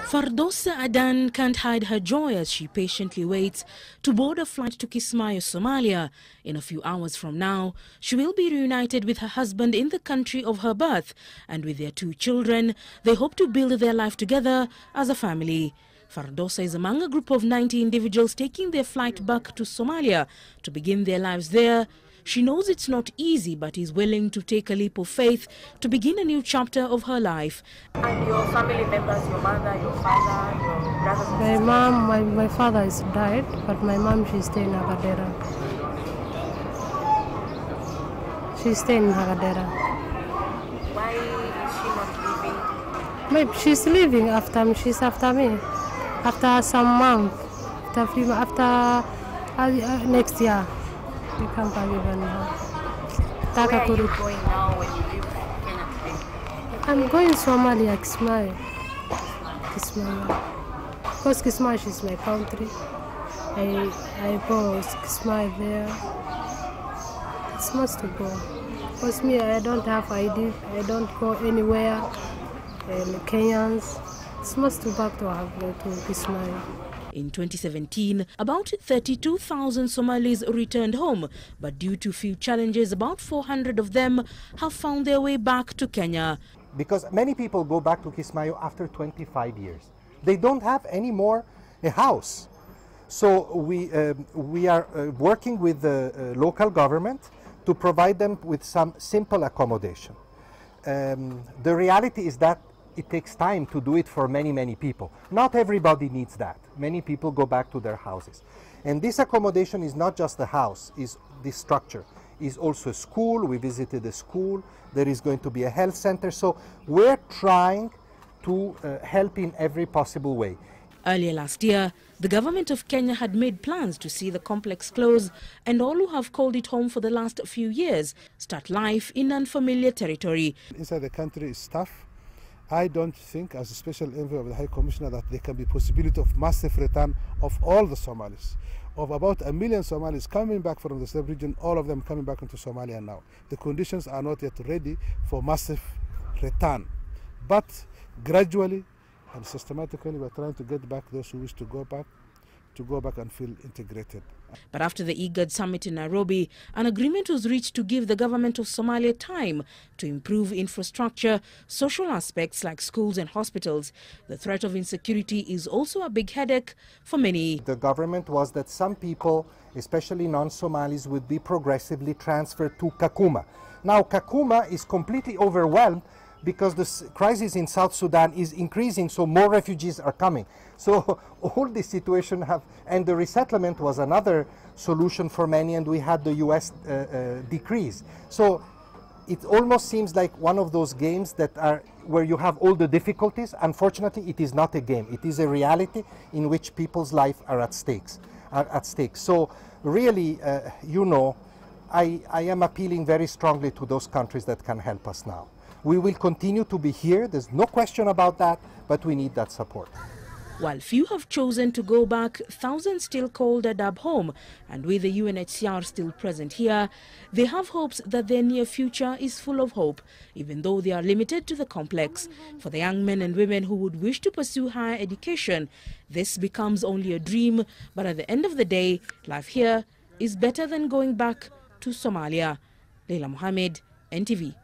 Fardosa Adan can't hide her joy as she patiently waits to board a flight to Kismayo, Somalia. In a few hours from now, she will be reunited with her husband in the country of her birth, and with their 2 children, they hope to build their life together as a family. Fardosa is among a group of 90 individuals taking their flight back to Somalia to begin their lives there. She knows it's not easy, but is willing to take a leap of faith to begin a new chapter of her life. And your family members, your mother, your father, your brothers? My mom, my father is died, but my mom, she's staying in Agadera. She's staying in Agadera. Why is she not leaving? Maybe she's leaving after me. She's after me. After some month, after next year. You come back even now. Where are you going now when you leave Kenya today? I'm going Somalia, Kismayo. Because Kismayo is my country. I go Kismayo there. It's must to go. Because me, I don't have ID. I don't go anywhere. Kenyans. It's must to back to Kismayo. In 2017, about 32,000 Somalis returned home, but due to few challenges, about 400 of them have found their way back to Kenya. Because many people go back to Kismayo after 25 years. They don't have any more a house. So we are working with the local government to provide them with some simple accommodation. The reality is that it takes time to do it for many people. Not everybody needs that. Many people go back to their houses. And this accommodation is not just the house, is this structure. Is also a school. We visited a school. There is going to be a health center. So we're trying to help in every possible way. Earlier last year, the government of Kenya had made plans to see the complex close, and all who have called it home for the last few years start life in unfamiliar territory. Inside the country is tough. I don't think, as a special envoy of the High Commissioner, that there can be possibility of massive return of all the Somalis. Of about 1 million Somalis coming back from the sub-region, all of them coming back into Somalia now. The conditions are not yet ready for massive return. But gradually and systematically, we're trying to get back those who wish to go back and feel integrated. But after the IGAD summit in Nairobi, an agreement was reached to give the government of Somalia time to improve infrastructure, social aspects like schools and hospitals. The threat of insecurity is also a big headache for many. The government was that some people, especially non-Somalis, would be progressively transferred to Kakuma. Now Kakuma is completely overwhelmed because the crisis in South Sudan is increasing, so more refugees are coming. So all this situation and the resettlement was another solution for many, and we had the US decrease. So it almost seems like one of those games that are where you have all the difficulties. Unfortunately, it is not a game. It is a reality in which people's lives are at stake. So really, I am appealing very strongly to those countries that can help us now. We will continue to be here, there's no question about that, but we need that support. While few have chosen to go back, thousands still call Daadab home, and with the UNHCR still present here, they have hopes that their near future is full of hope, even though they are limited to the complex. For the young men and women who would wish to pursue higher education, this becomes only a dream, but at the end of the day, life here is better than going back to Somalia. Leila Mohammed, NTV.